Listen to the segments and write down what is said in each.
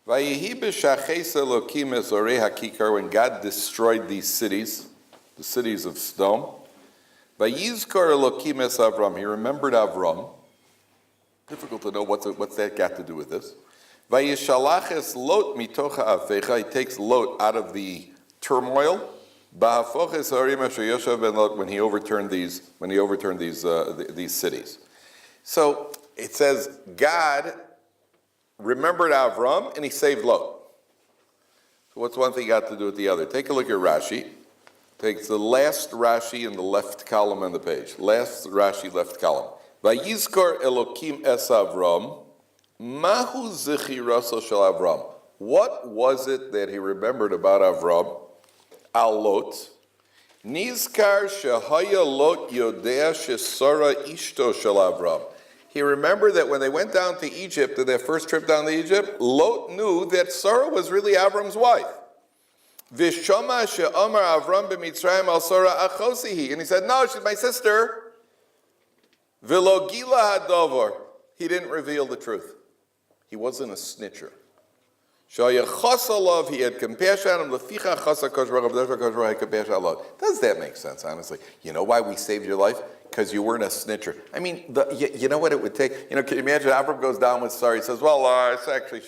When God destroyed these cities, the cities of stone, Vayizkor Elokim es Avram. He remembered Avram. Difficult to know what's that got to do with this. Vayishalach es Lot mitocha afecha. He takes Lot out of the turmoil. Ba'afoch es harim asher yoshav ben Lot, when he overturned these cities. So it says God remembered Avram and he saved Lot. So what's one thing got to do with the other? Take a look at Rashi. Take the last Rashi in the left column on the page. Last Rashi, left column. Vayizkor Elokim es Avram, mahu zichiraso shel Avram. What was it that he remembered about Avram? Al Lot. Nizkar shehaya Lot yodea shesara ishto shel Avram. He remembered that when they went down to Egypt, in their first trip down to Egypt, Lot knew that Sarah was really Avram's wife. Vishoma she'omar Avram b'Mitzrayim al Sarah achosihi. And he said, no, she's my sister. V'lo gila hadovar. He didn't reveal the truth. He wasn't a snitcher. Shayachos alav. He had compassion on him. Leficha chasa kosh baruch hu had compassion on him. Does that make sense, honestly? You know why we saved your life? Because you weren't a snitcher. I mean, you know what it would take? Can you imagine Avram goes down with Sarah? He says, well, actually,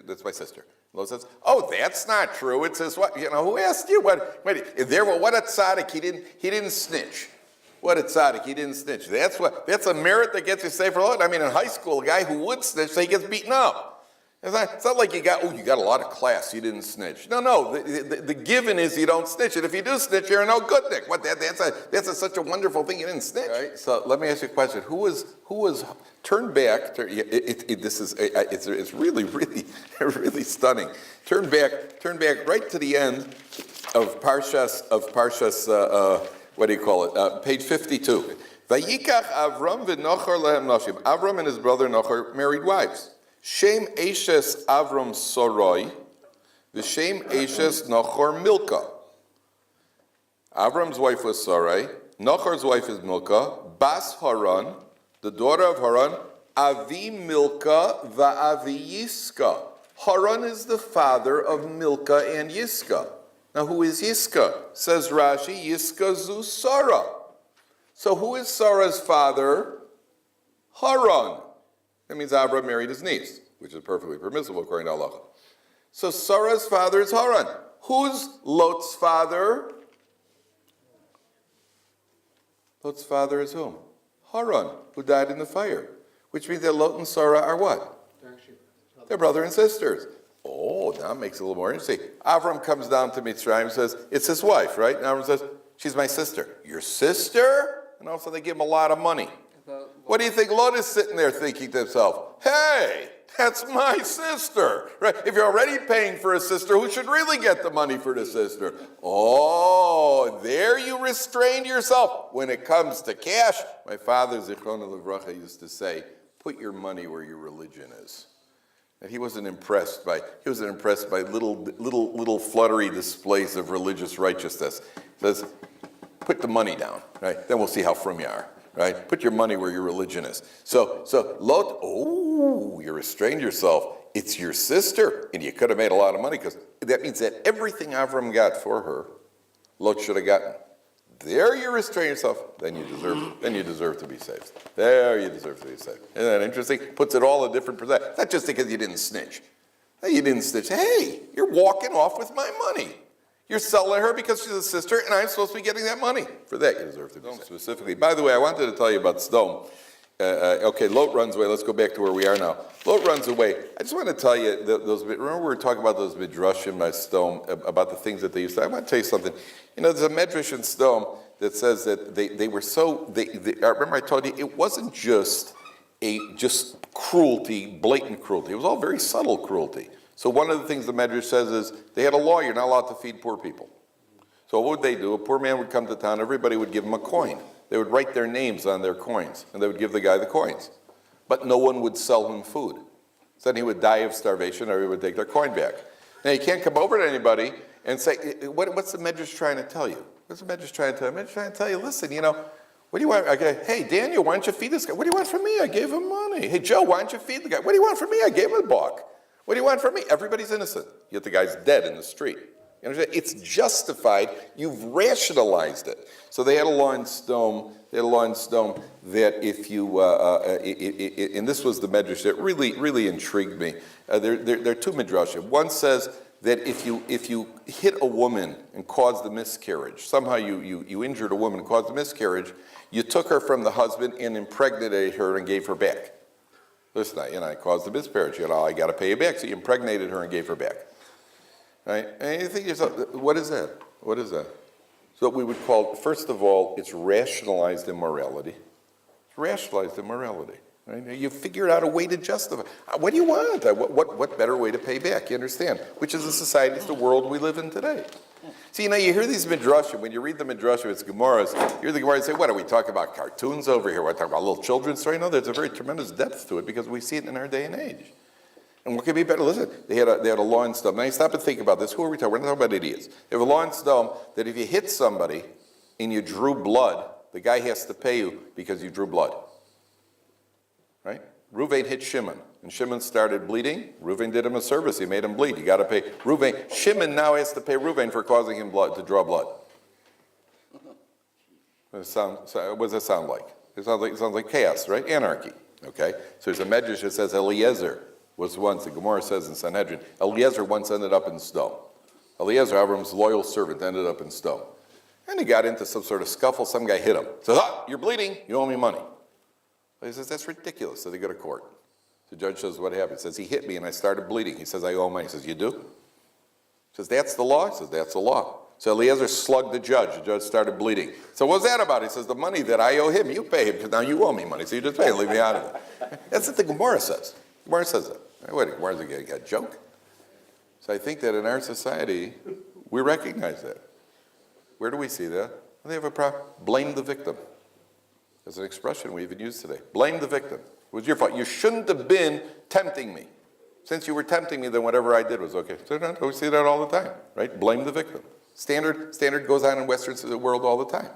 that's my sister. Lot says, oh, that's not true. It says what? Who asked you? What a tzaddik. He didn't snitch. What a tzaddik. He didn't snitch. That's a merit that gets you saved for a lot. I mean, in high school, a guy who would snitch, so he gets beaten up. It's not like you got a lot of class, you didn't snitch. No, the given is you don't snitch. And if you do snitch, you're no good, Nick. That's such a wonderful thing, you didn't snitch. Right? So let me ask you a question. Who was turn back, it's really, really, really stunning. Turn back right to the end of Parshas, page 52. Vayikach Avram v'Nochor lehem nashim. Avram and his brother Nochor married wives. Shem Eshes Avram Soroi, the Shem Eshes Nochor Milka. Avram's wife was Sarai, Nochor's wife is Milka, Bas Haran, the daughter of Haran, Avi Milka va'Avi Yiska. Haran is the father of Milka and Yiska. Now who is Yiska? Says Rashi, Yiska zu Sarah. So who is Sarah's father? Haran. That means Avram married his niece, which is perfectly permissible according to halacha. So Sarah's father is Haran. Who's Lot's father? Lot's father is whom? Haran, who died in the fire. Which means that Lot and Sarah are what? They're brother and sisters. Oh, now it makes it a little more interesting. Avram comes down to Mitzrayim and says, it's his wife, right? And Avram says, she's my sister. Your sister? And also they give him a lot of money. What do you think Lot is sitting there thinking to himself? Hey, that's my sister. Right? If you're already paying for a sister, who should really get the money for the sister? Oh, there you restrained yourself. When it comes to cash, my father, Zichrono Livracha, used to say, put your money where your religion is. And he wasn't impressed by little fluttery displays of religious righteousness. He says, put the money down, right? Then we'll see how frum you are. Right? Put your money where your religion is. So Lot, you restrained yourself. It's your sister, and you could have made a lot of money because that means that everything Avram got for her, Lot should have gotten. There you restrain yourself. Then you deserve to be saved. There you deserve to be saved. Isn't that interesting? Puts it all in different perspective. Not just because you didn't snitch. You didn't snitch. Hey, you're walking off with my money. You're selling her because she's a sister, and I'm supposed to be getting that money. For that, you deserve to be saved. Specifically. By the way, I wanted to tell you about Sdom. Lot runs away. Let's go back to where we are now. Lot runs away. I just want to tell you, remember we were talking about those midrashim by Sdom, about the things that they used to. I want to tell you something. There's a medrash in Sdom that says that they were so, remember I told you, it wasn't just cruelty, blatant cruelty. It was all very subtle cruelty. So one of the things the Medrash says is they had a law, you're not allowed to feed poor people. So what would they do? A poor man would come to town, everybody would give him a coin. They would write their names on their coins, and they would give the guy the coins. But no one would sell him food. So then he would die of starvation, or he would take their coin back. Now you can't come over to anybody and say, what's the Medrash trying to tell you? What's the Medrash trying to tell you? The Medrash trying to tell you, listen, what do you want? Okay, hey, Daniel, why don't you feed this guy? What do you want from me? I gave him money. Hey, Joe, why don't you feed the guy? What do you want from me? I gave him a buck. What do you want from me? Everybody's innocent. Yet the guy's dead in the street. You understand? It's justified. You've rationalized it. So they had a law in Stone. That if you, and this was the medrash that really intrigued me. There are two midrashim. One says that if you hit a woman and caused the miscarriage, somehow you injured a woman and caused the miscarriage, you took her from the husband and impregnated her and gave her back. Listen, I caused the miscarriage. I got to pay you back. So you impregnated her and gave her back. Right? And you think to yourself, what is that? What is that? So what we would call, first of all, it's rationalized immorality. It's rationalized immorality. Right? You figured out a way to justify. What do you want? What better way to pay back? You understand? Which is the society, it's the world we live in today. See, you hear these midrashim. When you read the midrashim, it's Gemaras. You hear the Gemara say, what are we talking about? Cartoons over here? We're talking about little children's story? No, there's a very tremendous depth to it because we see it in our day and age. And what could be better? Listen, they had a law in Stone. Now you stop and think about this. Who are we talking? We're not talking about idiots. They have a law in Stone that if you hit somebody and you drew blood, the guy has to pay you because you drew blood. Right? Reuven hit Shimon, and Shimon started bleeding. Reuven did him a service. He made him bleed. You got to pay Reuven. Shimon now has to pay Reuven for causing him to draw blood. What does that sound like? It sounds like chaos, right? Anarchy. Okay? So there's a medrash that says Eliezer was once, the Gemara says in Sanhedrin, Eliezer once ended up in Stone. Eliezer, Avram's loyal servant, ended up in Stone. And he got into some sort of scuffle. Some guy hit him. Says, you're bleeding. You owe me money. He says, that's ridiculous. So they go to court. The judge says, what happened? He says, he hit me and I started bleeding. He says, I owe money. He says, you do? He says, that's the law? He says, that's the law. So Eliezer slugged the judge. The judge started bleeding. So what's that about? He says, the money that I owe him, you pay him, because now you owe me money. So you just pay and leave me out of it. That's what the Gemara says. The Gemara says that. Wait, Gemara's a joke? So I think that in our society, we recognize that. Where do we see that? They have a problem. Blame the victim. There's an expression we even use today. Blame the victim. It was your fault. You shouldn't have been tempting me. Since you were tempting me, then whatever I did was okay. So we see that all the time, right? Blame the victim. Standard goes on in Western world all the time.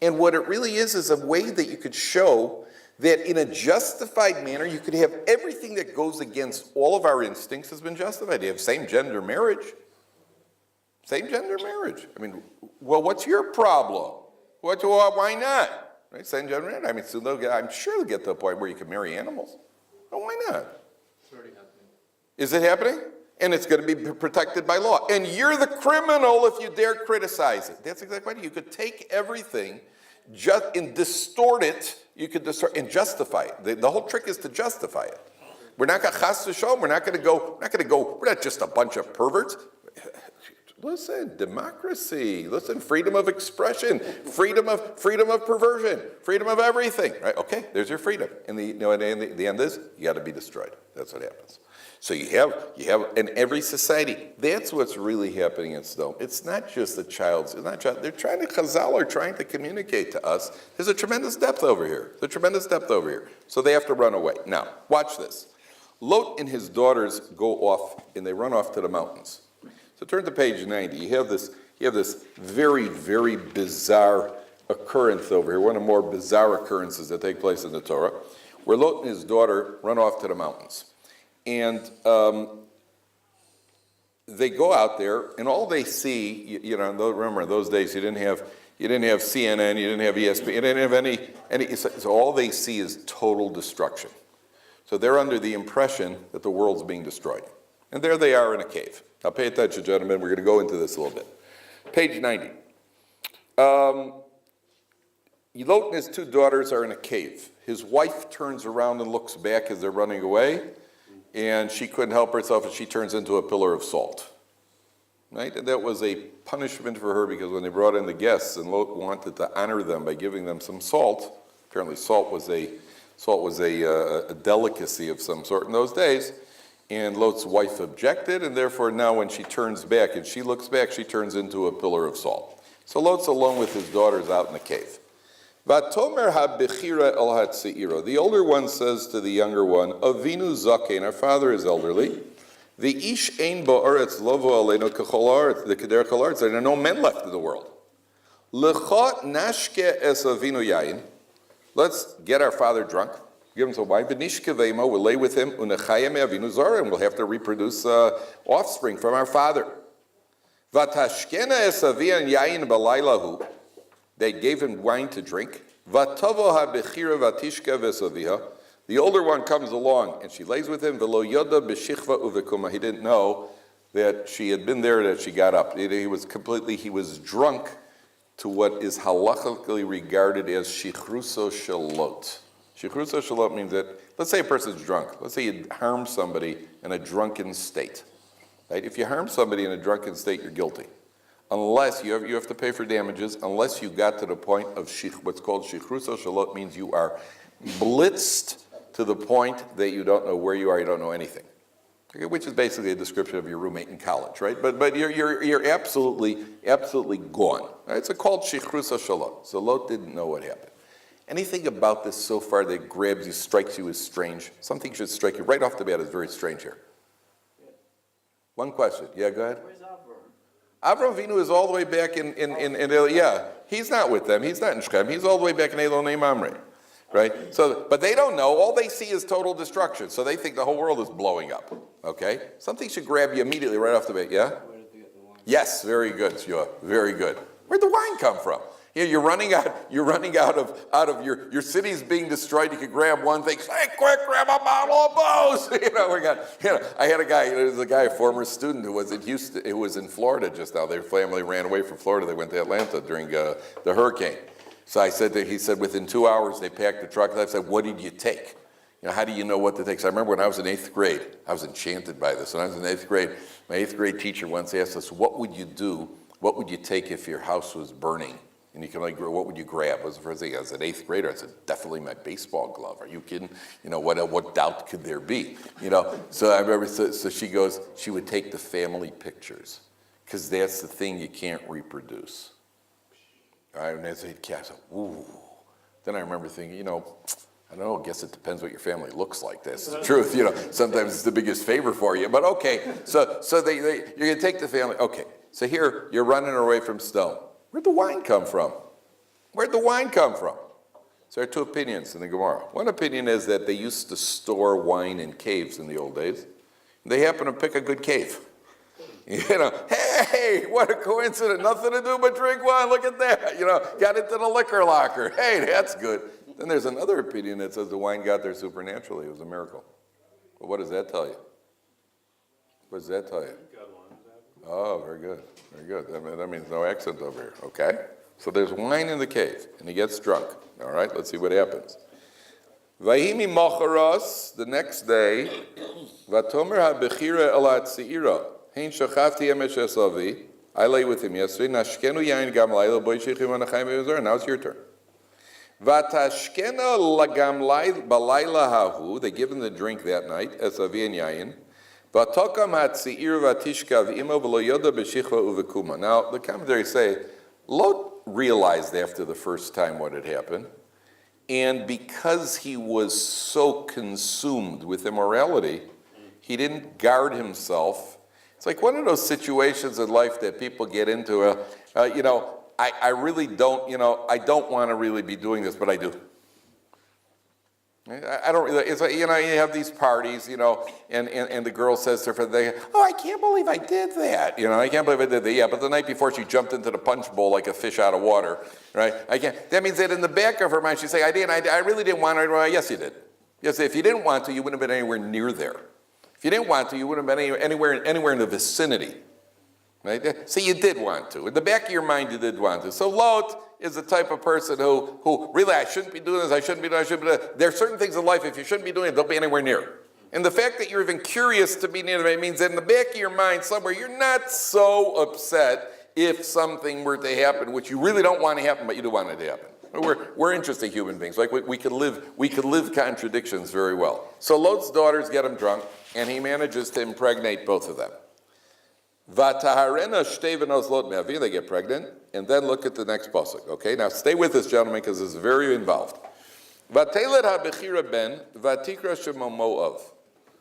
And what it really is a way that you could show that in a justified manner, you could have everything that goes against all of our instincts has been justified. You have same-gender marriage. Same-gender marriage. I mean, well, what's your problem? Why not? Right? Same-gender marriage. I mean, so I'm sure they'll get to a point where you can marry animals. Oh, why not? It's already happening. Is it happening? And it's going to be protected by law. And you're the criminal if you dare criticize it. That's exactly right. You could take everything and distort it. You could distort and justify it. The whole trick is to justify it. We're not going to chas v'shalom. We're not going to go. We're not just a bunch of perverts. Listen, democracy. Listen, freedom of expression, freedom of perversion, freedom of everything. Right? Okay, there's your freedom. And the end is you got to be destroyed. That's what happens. So you have in every society. That's what's really happening in Sodom. It's not just the child's. It's not child. They're trying to Chazal are trying to communicate to us. There's a tremendous depth over here. So they have to run away. Now, watch this. Lot and his daughters go off and they run off to the mountains. So turn to page 90. You have this very, very bizarre occurrence over here. One of the more bizarre occurrences that take place in the Torah, where Lot and his daughter run off to the mountains. And they go out there, and all they see, remember in those days you didn't have CNN, you didn't have ESPN, you didn't have any. So all they see is total destruction. So they're under the impression that the world's being destroyed, and there they are in a cave. Now pay attention, gentlemen. We're going to go into this a little bit. Page 90. Lot and his two daughters are in a cave. His wife turns around and looks back as they're running away. And she couldn't help herself, and she turns into a pillar of salt. Right? And that was a punishment for her because when they brought in the guests and Lot wanted to honor them by giving them some salt, apparently salt was a delicacy of some sort in those days, and Lot's wife objected, and therefore now when she turns back and she looks back, she turns into a pillar of salt. So Lot's alone with his daughters out in the cave. Vatomer ha-bechira el ha-tzeiro. The older one says to the younger one, Avinu zakein, our father is elderly. The ish ein ba'aretz lovo aleinu kechol haaretz, the keder kol haaretz. There are no men left in the world. Lecha nashke es avinu yain. Let's get our father drunk. Give him some wine. V'nishkevemo, we'll lay with him, unechayim avinu zara, and we'll have to reproduce offspring from our father. Vatashkena esavian yain balaylahu. They gave him wine to drink. Vatovo habechira vatishka vesaviha. The older one comes along, and she lays with him. Velo yoda b'shichva uvekuma. He didn't know that she had been there, that she got up. He was drunk to what is halachically regarded as shichruso shalot. Shichruso shalot means that, let's say a person's drunk. Let's say you harm somebody in a drunken state. Right? If you harm somebody in a drunken state, you're guilty. Unless you have to pay for damages, unless you got to the point of what's called shichruso shalot, means you are blitzed to the point that you don't know where you are, you don't know anything. Okay, which is basically a description of your roommate in college, right? But you're absolutely gone. Right? It's called shichrusa shalot. So Lot didn't know what happened. Anything about this so far that grabs you, strikes you as strange? Something should strike you right off the bat as very strange here. Yeah. One question. Yeah, go ahead. Where's Avram? Avram Avinu is all the way back in yeah. He's not with them. He's not in Shechem. He's all the way back in Elonei Mamre. Right? So, but they don't know. All they see is total destruction. So they think the whole world is blowing up. Okay? Something should grab you immediately right off the bat. Yeah? Where did they get the wine? Yes, very good, Shua. Very good. Where'd the wine come from? You're running out of your city's being destroyed. You could grab one thing. Hey, quick, grab a bottle of Bose. I had a guy. There's a guy, a former student who was in Houston. Who was in Florida just now. Their family ran away from Florida. They went to Atlanta during the hurricane. So he said within 2 hours they packed the truck. I said, what did you take? How do you know what to take? So I remember when I was in 8th grade, I was enchanted by this. When I was in 8th grade, my 8th grade teacher once asked us, what would you do? What would you take if your house was burning? And you can what would you grab? Was the first thing. I was an 8th grader. I said, definitely my baseball glove. Are you kidding? What doubt could there be? So I remember, so she goes, she would take the family pictures, because that's the thing you can't reproduce. All right, and as a kid, I said, ooh. Then I remember thinking, I don't know, I guess it depends what your family looks like. That's the truth. Sometimes it's the biggest favor for you. But okay, so you're going to take the family. Okay, so here you're running away from stone. Where'd the wine come from? Where'd the wine come from? So there are two opinions in the Gemara. One opinion is that they used to store wine in caves in the old days. They happened to pick a good cave. Hey, what a coincidence. Nothing to do but drink wine. Look at that. Got into the liquor locker. Hey, that's good. Then there's another opinion that says the wine got there supernaturally. It was a miracle. But what does that tell you? What does that tell you? Oh, very good. Very good. That means no accent over here. Okay? So there's wine in the cave, and he gets drunk. All right, let's see what happens. Vayimi mocharos, the next day, vatomer ha-bechira elat seira. Hein shachavti yemesh esavi. I lay with him yesterday. Nashkenu yain gam laila boy shechim anachayim be'ezor. Now it's your turn. Vatashkena lagam balayla hahu. They give him the drink that night. Esavi and yain. Vatokam hatziir vatishka v'imo v'lo yoda b'shichva uvekuma. Now the commentaries say Lot realized after the first time what had happened, and because he was so consumed with immorality, he didn't guard himself. It's like one of those situations in life that people get into. I really don't. I don't want to really be doing this, but I do. I don't really. It's like, you have these parties, and the girl says to her friend, "Oh, I can't believe I did that." I can't believe I did that. Yeah, but the night before she jumped into the punch bowl like a fish out of water, right? I can't. That means that in the back of her mind, she's saying, I really didn't want to." Well, yes, you did. Yes, if you didn't want to, you wouldn't have been anywhere near there. If you didn't want to, you wouldn't have been anywhere in the vicinity. Right? So you did want to. In the back of your mind, you did want to. So Lot is the type of person who really, I shouldn't be doing this, I shouldn't be doing this. There are certain things in life, if you shouldn't be doing it, don't be anywhere near. And the fact that you're even curious to be near them means that in the back of your mind somewhere, you're not so upset if something were to happen, which you really don't want to happen, but you do want it to happen. We're interesting human beings. Like we could live contradictions very well. So Lot's daughters get him drunk, and he manages to impregnate both of them. Vataharena shtevenos Lot me'avi, they get pregnant, and then look at the next pasuk. Okay, now stay with us, gentlemen, because it's very involved. Vatelet habechira ben vatikra shemo Moav.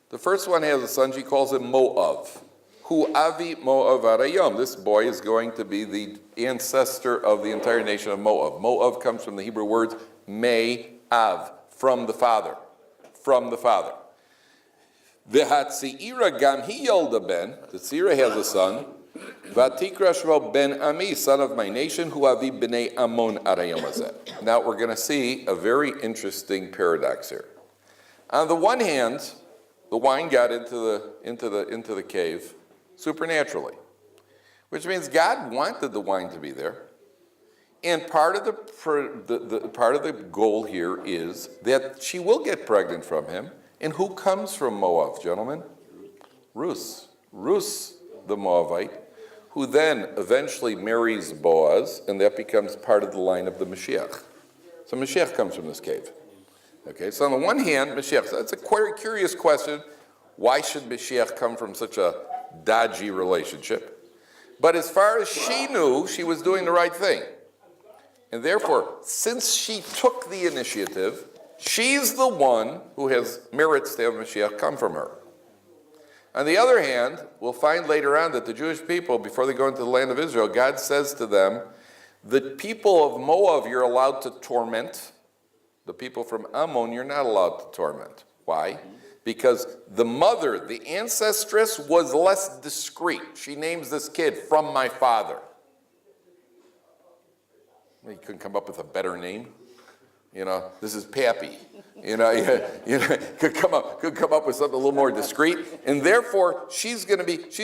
The first one has a son. She calls him Moav. Hu avi Moav arayom. This boy is going to be the ancestor of the entire nation of Moav. Moav comes from the Hebrew words me'av, from the father. from the father. V'hatzi'ira gam hi yolda ben, the tzira has a son, v'tikra shmo ben ami, son of my nation, hu avi b'nei Amon arayom hazeh. Now we're going to see a very interesting paradox here. On the one hand, the wine got into the cave supernaturally, which means God wanted the wine to be there. And part of the goal here is that she will get pregnant from him. And who comes from Moab, gentlemen? Ruth, the Moabite, who then eventually marries Boaz, and that becomes part of the line of the Mashiach. So Mashiach comes from this cave. Okay, so on the one hand, Mashiach, so that's a quite curious question. Why should Mashiach come from such a dodgy relationship? But as far as she knew, she was doing the right thing. And therefore, since she took the initiative, she's the one who has merits to have Mashiach come from her. On the other hand, we'll find later on that the Jewish people, before they go into the land of Israel, God says to them, the people of Moab you're allowed to torment. The people from Ammon you're not allowed to torment. Why? Because the mother, the ancestress, was less discreet. She names this kid from my father. You couldn't come up with a better name. This is Pappy. Could come up with something a little more discreet, and therefore she's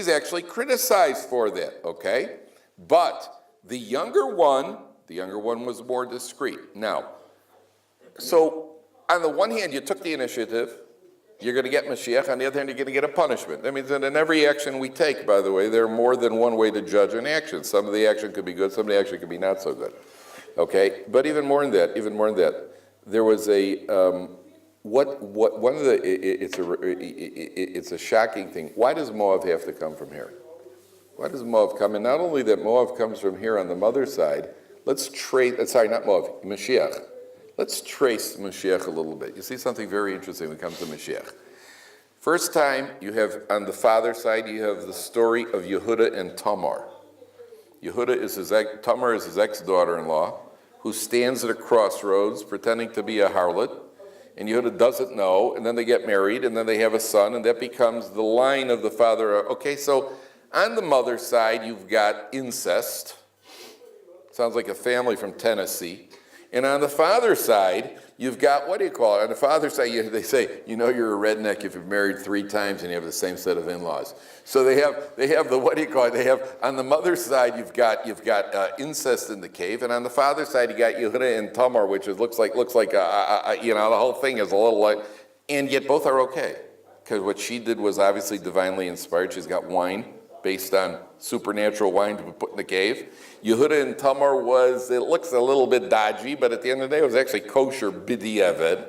actually criticized for that. Okay, but the younger one was more discreet. Now, so on the one hand, you took the initiative. You're going to get Mashiach. On the other hand, you're going to get a punishment. That means that in every action we take, by the way, there are more than one way to judge an action. Some of the action could be good. Some of the action could be not so good. Okay, but even more than that, there was it's a shocking thing. Why does Moab have to come from here? Why does Moab come? And not only that Moab comes from here on the mother's side, Mashiach. Let's trace Mashiach a little bit. You see something very interesting when it comes to Mashiach. First time, you have, on the father's side, you have the story of Yehuda and Tamar. Tamar is his ex-daughter-in-law, who stands at a crossroads pretending to be a harlot, and Yehuda doesn't know, and then they get married, and then they have a son, and that becomes the line of the father. Okay, so on the mother's side, you've got incest. Sounds like a family from Tennessee. And on the father's side, you've got, what do you call it? On the father's side, they say, you're a redneck if you're married 3 times and you have the same set of in-laws. So they have the, what do you call it? They have, on the mother's side, you've got incest in the cave, and on the father's side, you got Yehuda and Tamar, which looks like the whole thing is a little like, and yet both are okay. Because what she did was obviously divinely inspired. She's got wine based on supernatural wine to be put in the cave. Yehuda and Tamar it looks a little bit dodgy, but at the end of the day, it was actually kosher b'diavad,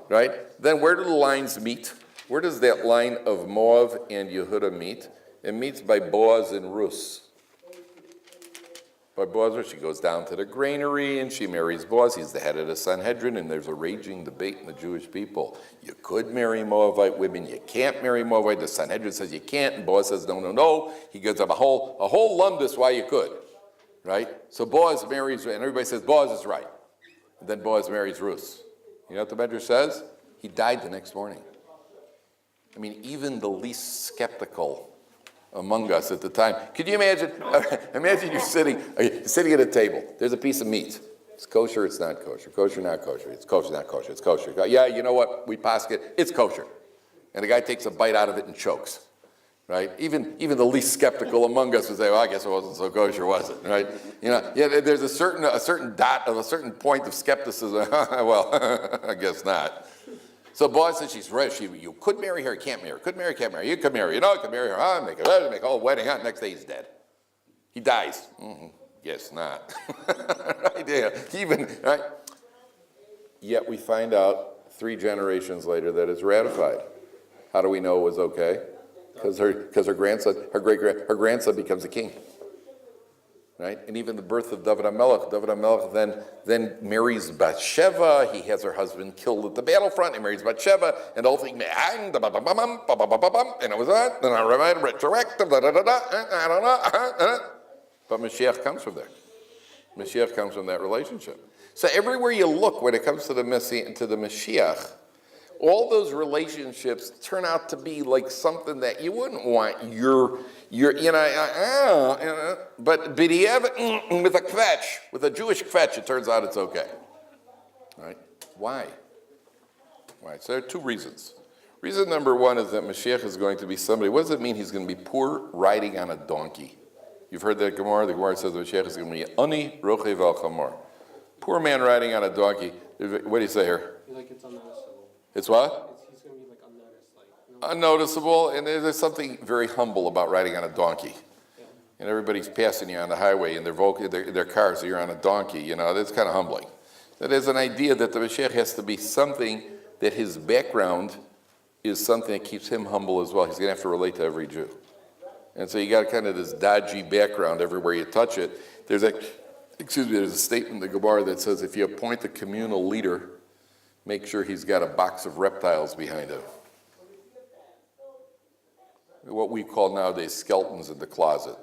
right? Then where do the lines meet? Where does that line of Moab and Yehuda meet? It meets by Boaz and Ruth. By Boaz, she goes down to the granary and she marries Boaz. He's the head of the Sanhedrin, and there's a raging debate in the Jewish people. You could marry Moabite women. You can't marry Moabite. The Sanhedrin says you can't, and Boaz says no. He gives up a whole lumdus why you could. Right? So Boaz marries, and everybody says Boaz is right. And then Boaz marries Ruth. You know what the Medrash says? He died the next morning. I mean, even the least skeptical among us at the time. Could you imagine? Imagine you're sitting at a table. There's a piece of meat. It's kosher, it's not kosher. Kosher, not kosher. It's kosher, not kosher. It's kosher. Yeah, you know what? We paskin it. It's kosher. And the guy takes a bite out of it and chokes. Right? Even the least skeptical among us would say, well, I guess it wasn't so kosher, was it? Right? There's a certain dot of a certain point of skepticism. Well, I guess not. So Boaz says she's right. You could marry her, can't marry her. Could marry, can't marry. You could marry. You could marry her. Make a whole wedding. Next day he's dead. He dies. Guess not. Right? Yeah. Right? Yet we find out 3 generations later that it's ratified. How do we know it was okay? Because her grandson becomes a king, right? And even the birth of David HaMelech then marries Bathsheba. He has her husband killed at the battlefront. He marries Bathsheba, and the whole thing, and it was that. Then I remind retroactive. But Mashiach comes from there. Mashiach comes from that relationship. So everywhere you look, when it comes to the Mashiach, all those relationships turn out to be like something that you wouldn't want but b'diavad, with a kvetch, with a Jewish kvetch, it turns out it's okay. Right? Why? So there are two reasons. Reason number one is that Mashiach is going to be somebody. What does it mean he's going to be poor riding on a donkey? You've heard that Gemara. The Gemara says Mashiach is going to be ani rochev al chamor. Poor man riding on a donkey. What do you say here? Like it's unnoticeable. It's what? He's going to be like unnoticed. Unnoticeable, and there's something very humble about riding on a donkey. Yeah. And everybody's passing you on the highway in their cars, so you're on a donkey. That's kind of humbling. There's an idea that the Mashiach has to be something that his background is something that keeps him humble as well. He's going to have to relate to every Jew. And so you got kind of this dodgy background everywhere you touch it. There's a statement in the Gemara that says if you appoint a communal leader, make sure he's got a box of reptiles behind him. What we call nowadays skeletons in the closet.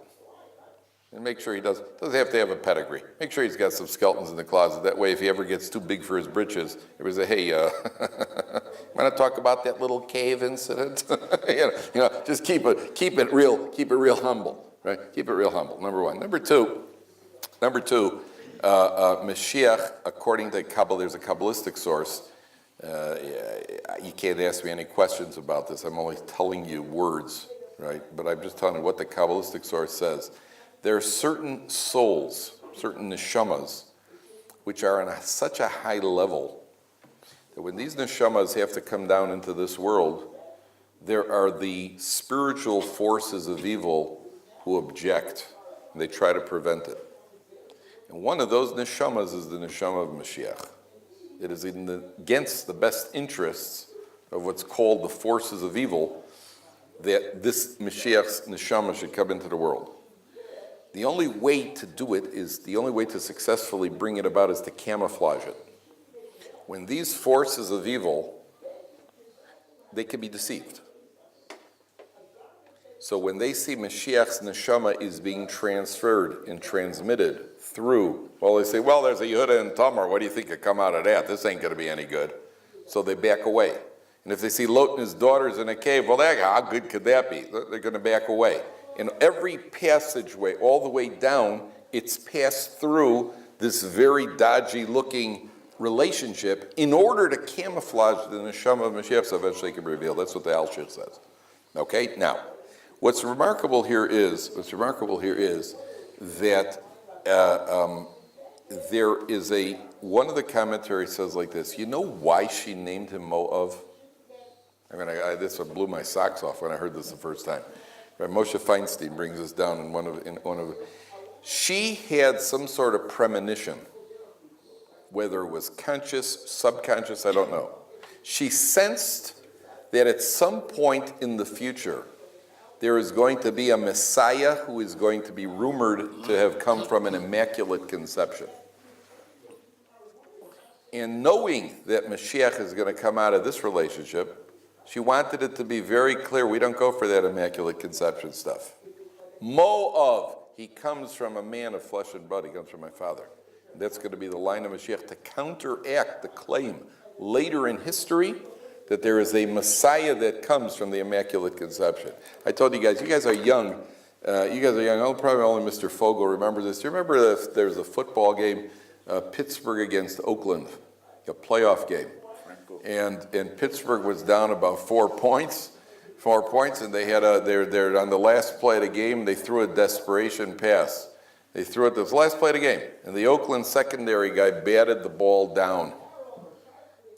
And make sure he doesn't have to have a pedigree. Make sure he's got some skeletons in the closet. That way, if he ever gets too big for his britches, everybody say, hey, want to talk about that little cave incident? Just keep it real humble, right? Keep it real humble, number one. Number two, Mashiach, according to Kabbalah, there's a Kabbalistic source. You can't ask me any questions about this. I'm only telling you words, right? But I'm just telling you what the Kabbalistic source says. There are certain souls, certain neshamas, which are on such a high level that when these neshamas have to come down into this world, there are the spiritual forces of evil who object, and they try to prevent it. And one of those neshamas is the neshama of Mashiach. It is against the best interests of what's called the forces of evil that this Mashiach's neshama should come into the world. The only way to do it the only way to successfully bring it about is to camouflage it. When these forces of evil, they can be deceived. So when they see Mashiach's neshama is being transferred and transmitted through, they say, well, there's a Yehuda and Tamar. What do you think could come out of that? This ain't going to be any good. So they back away. And if they see Lot and his daughters in a cave, how good could that be? They're going to back away. In every passageway, all the way down, it's passed through this very dodgy-looking relationship in order to camouflage the neshama of Mashiach so eventually it can be revealed. That's what the Al-Shir says. Okay? Now, what's remarkable here is that there is one of the commentaries says like this, you know why she named him Moav? This blew my socks off when I heard this the first time. Right, Moshe Feinstein brings this down in one of. She had some sort of premonition, whether it was conscious, subconscious, I don't know. She sensed that at some point in the future, there is going to be a Messiah who is going to be rumored to have come from an immaculate conception. And knowing that Mashiach is going to come out of this relationship, she wanted it to be very clear, we don't go for that immaculate conception stuff. Moav, he comes from a man of flesh and blood, he comes from my father. And that's going to be the line of Mashiach to counteract the claim later in history that there is a Messiah that comes from the immaculate conception. I told you guys are young. Probably only Mr. Fogel remembers this. Do you remember there's a football game, Pittsburgh against Oakland, a playoff game? And Pittsburgh was down about 4 points, and they had they're on the last play of the game, they threw a desperation pass. They threw it this last play of the game, and the Oakland secondary guy batted the ball down.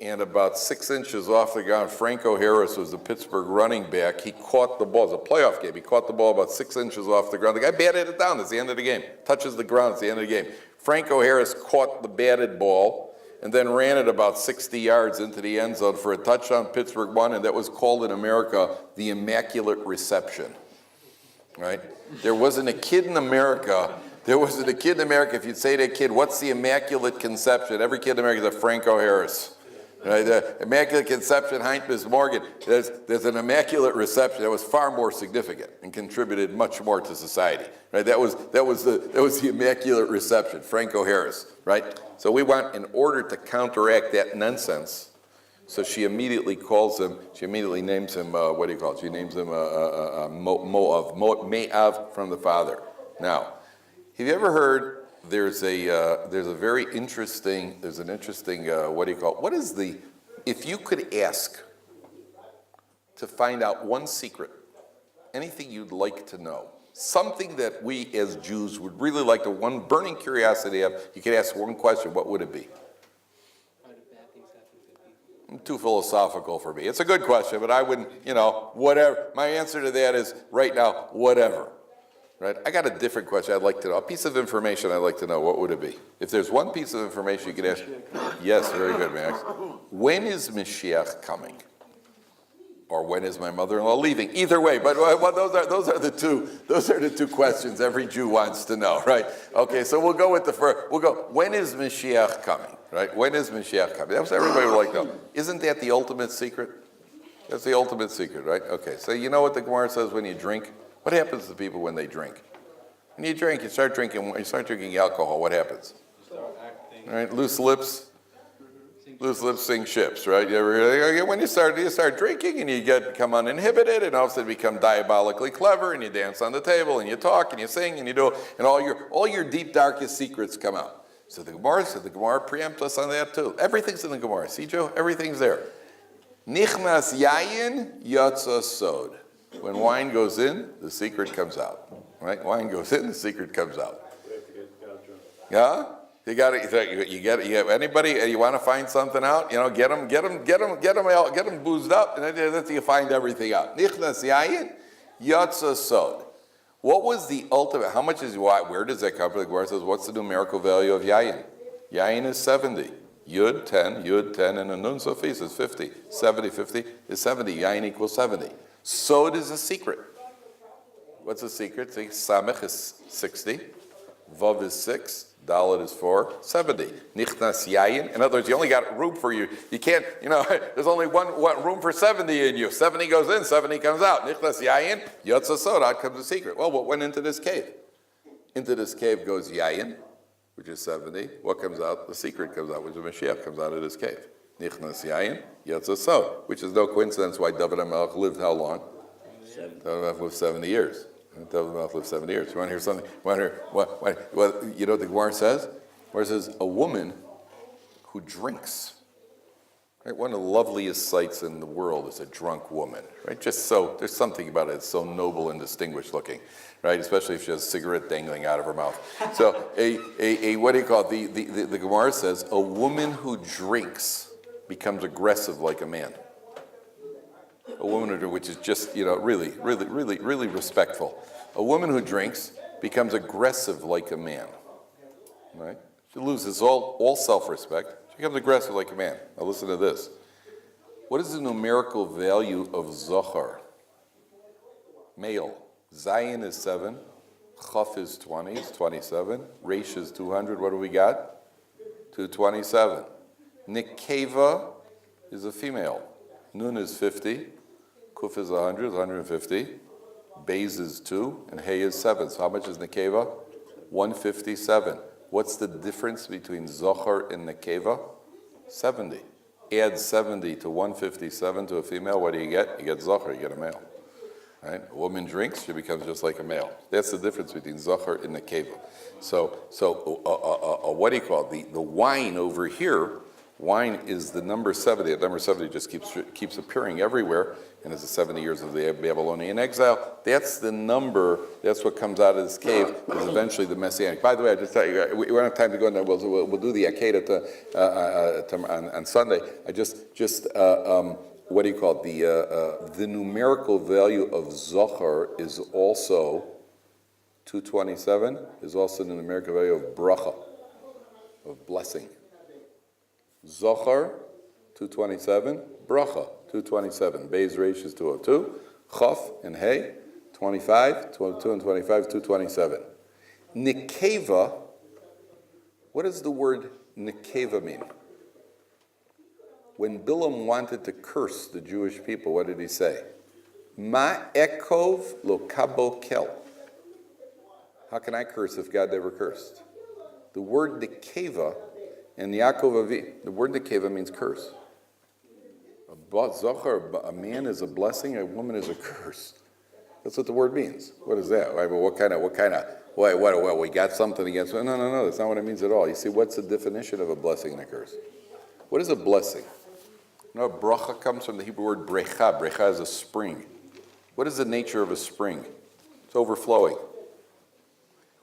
And about 6 inches off the ground, Franco Harris was the Pittsburgh running back. He caught the ball. It was a playoff game. He caught the ball about 6 inches off the ground. The guy batted it down. It's the end of the game. Touches the ground. It's the end of the game. Franco Harris caught the batted ball and then ran it about 60 yards into the end zone for a touchdown. Pittsburgh won, and that was called in America the Immaculate Reception. Right? There wasn't a kid in America. If you'd say to a kid, what's the Immaculate Conception? Every kid in America is a Franco Harris. Right? The Immaculate Conception, Heinz Morgan. There's an Immaculate Reception that was far more significant and contributed much more to society. Right? That was the Immaculate Reception, Franco Harris. Right? So we want, in order to counteract that nonsense, So she immediately calls him, she immediately names him, what do you call it? She names him Me'av from the father. Now, have you ever heard, there's an interesting, what do you call it? What is the, if you could ask to find out one secret, anything you'd like to know, something that we as Jews would really like to, one burning curiosity of, you could ask one question, what would it be? Why do bad things happen to people? Too philosophical for me. It's a good question, but I wouldn't, whatever. My answer to that is, right now, whatever. Right? I got a different question I'd like to know. A piece of information I'd like to know, what would it be? If there's one piece of information you could ask, yes, very good, Max. When is Mashiach coming? Or when is my mother-in-law leaving? Either way, but those are the two questions every Jew wants to know, right? Okay, so we'll go with the first. We'll go. When is Mashiach coming? Right? When is Mashiach coming? That's what everybody would like to know. Isn't that the ultimate secret? That's the ultimate secret, right? Okay, so you know what the Gemara says when you drink? What happens to people when they drink? When you drink, you start drinking alcohol. What happens? Start acting. Right? Loose lips sink ships, right? When you start drinking and you become uninhibited and all of a sudden become diabolically clever and you dance on the table and you talk and you sing and you do, and all your deep, darkest secrets come out. So the Gemara preempts us on that too. Everything's in the Gemara. See, Joe? Everything's there. Nichnas yayin yatsa sod. When wine goes in, the secret comes out. Right? Wine goes in, the secret comes out. Yeah? You got anybody, you want to find something out, get them boozed up, and then you find everything out. Nichnas yayin yatsa sod. What was the ultimate, how much is wine? Where does that come from? The Gemara says, what's the numerical value of yayin? Yayin is 70. Yud 10, and a nun sofis is 50. 50 is 70. Yayin equals 70. Sod is a secret. What's the secret? Samech is 60. Vav is 6. Dalet is 4. 70. Nichnas yayin. In other words, you only got room for you. You can't, there's only one room for 70 in you. 70 goes in, 70 comes out. Nichnas yayin. Yotza sod. Out comes the secret. Well, what went into this cave? Into this cave goes yayin, which is 70. What comes out? The secret comes out, which is Mashiach comes out of this cave. Nichnas yayin, yotza sod, which is no coincidence why David HaMelech lived how long? David HaMelech lived 70 years. David HaMelech lived 70 years. You want to hear something? You know what the Gemara says? The Gemara says, a woman who drinks. Right? One of the loveliest sights in the world is a drunk woman. Right? Just so, there's something about it. It's so noble and distinguished looking. Right? Especially if she has a cigarette dangling out of her mouth. So, what do you call it? The Gemara says, a woman who drinks becomes aggressive like a man. A woman which is just, really respectful. A woman who drinks becomes aggressive like a man. Right? She loses all self-respect. She becomes aggressive like a man. Now listen to this. What is the numerical value of Zohar? Male. Zayin is 7. Chaf is 20, is 27. Reish is 200. What do we got? 227. Nekeva is a female. Nun is 50. Kuf is 100, 150. Beis is 2, and Hey is 7. So how much is Nekeva? 157. What's the difference between Zohar and Nekeva? 70. Add 70 to 157 to a female, what do you get? You get Zohar, you get a male. Right? A woman drinks, she becomes just like a male. That's the difference between Zohar and Nekeva. So what do you call it? The wine over here, wine is the number 70. The number 70 just keeps appearing everywhere, and it's the 70 years of the Babylonian exile. That's the number. That's what comes out of this cave. Is eventually the Messianic. By the way, I just tell you, we don't have time to go in there. We'll do the Akedah on Sunday. I just what do you call it? The numerical value of Zohar is also 227. Is also the numerical value of bracha, of blessing. Zohar, 227. Bracha, 227. Beis Reish is 202. Chaf and Hey, 25. 22 and 25, 227. Nekeva, what does the word Nekeva mean? When Bilam wanted to curse the Jewish people, what did he say? Ma ekov lo kabo kel. How can I curse if God never cursed? The word Nekeva and Yaakov Avi, the word Nekeva means curse. A man is a blessing, a woman is a curse. That's what the word means. What is that? What, we got something against it? No, that's not what it means at all. You see, what's the definition of a blessing and a curse? What is a blessing? You know, bracha comes from the Hebrew word brecha. Brecha is a spring. What is the nature of a spring? It's overflowing.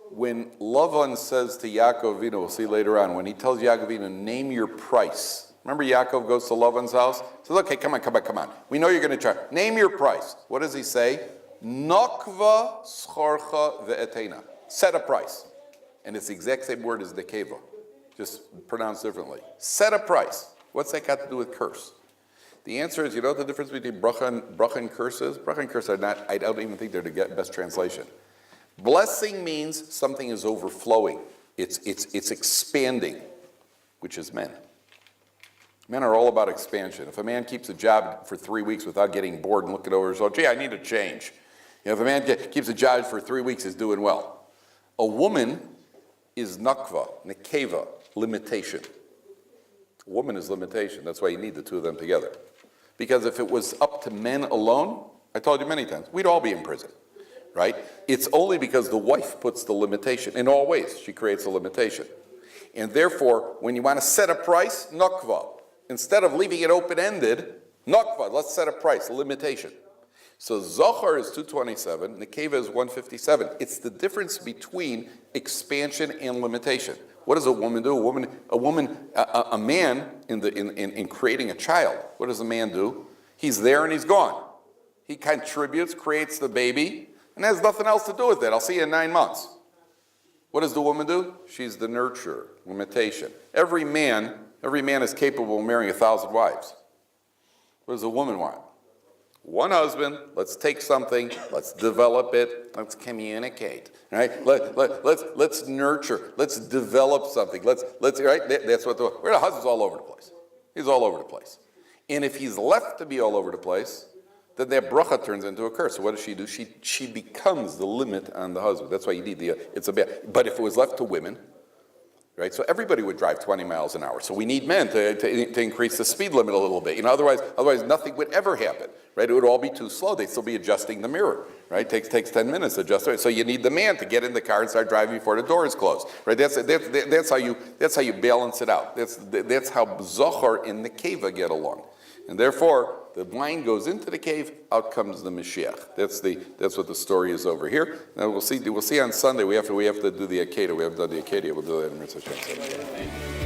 When Lavan says to Yaakov Avinu, we'll see later on, when he tells Yaakov Avinu, name your price. Remember Yaakov goes to Lavan's house? He says, okay, come on. We know you're going to try. Name your price. What does he say? Nokva scharcha ve'etena. Set a price. And it's the exact same word as nekeva, just pronounced differently. Set a price. What's that got to do with curse? The answer is, you know what the difference between bracha and curse is? Bracha and curse are not, I don't even think they're the best translation. Blessing means something is overflowing. It's expanding, which is men. Men are all about expansion. If a man keeps a job for 3 weeks without getting bored and looking over his own, gee, I need a change. You know, if a man keeps a job for 3 weeks, he's doing well. A woman is nakva, nekeva, limitation. A woman is limitation. That's why you need the two of them together. Because if it was up to men alone, I told you many times, we'd all be in prison, right? It's only because the wife puts the limitation. In all ways, she creates a limitation. And therefore, when you want to set a price, nakva. Instead of leaving it open-ended, nakva, let's set a price, a limitation. So Zohar is 227, Nekeva is 157. It's the difference between expansion and limitation. What does a woman do? A man in creating a child, what does a man do? He's there and he's gone. He contributes, creates the baby, and has nothing else to do with it. I'll see you in 9 months. What does the woman do? She's the nurturer, limitation. Every man is capable of marrying 1,000 wives. What does a woman want? One husband, let's take something, let's develop it, let's communicate, right? Let's nurture, let's develop something, let's right? That's what the husband's all over the place. He's all over the place. And if he's left to be all over the place, then that bracha turns into a curse. So what does she do? She becomes the limit on the husband. That's why you need it's a bad. But if it was left to women, right? So everybody would drive 20 miles an hour. So we need men to increase the speed limit a little bit. You know, otherwise nothing would ever happen, right? It would all be too slow. They'd still be adjusting the mirror, right? Takes 10 minutes to adjust it. So you need the man to get in the car and start driving before the door is closed, right? That's how you balance it out. That's how Zohar and the Nekeva get along, and therefore the wine goes into the cave, out comes the Mashiach. That's what the story is over here. Now we'll see on Sunday. We have to do the Akedah. We haven't done the Akedah. We'll do that in Mitzvah Shem.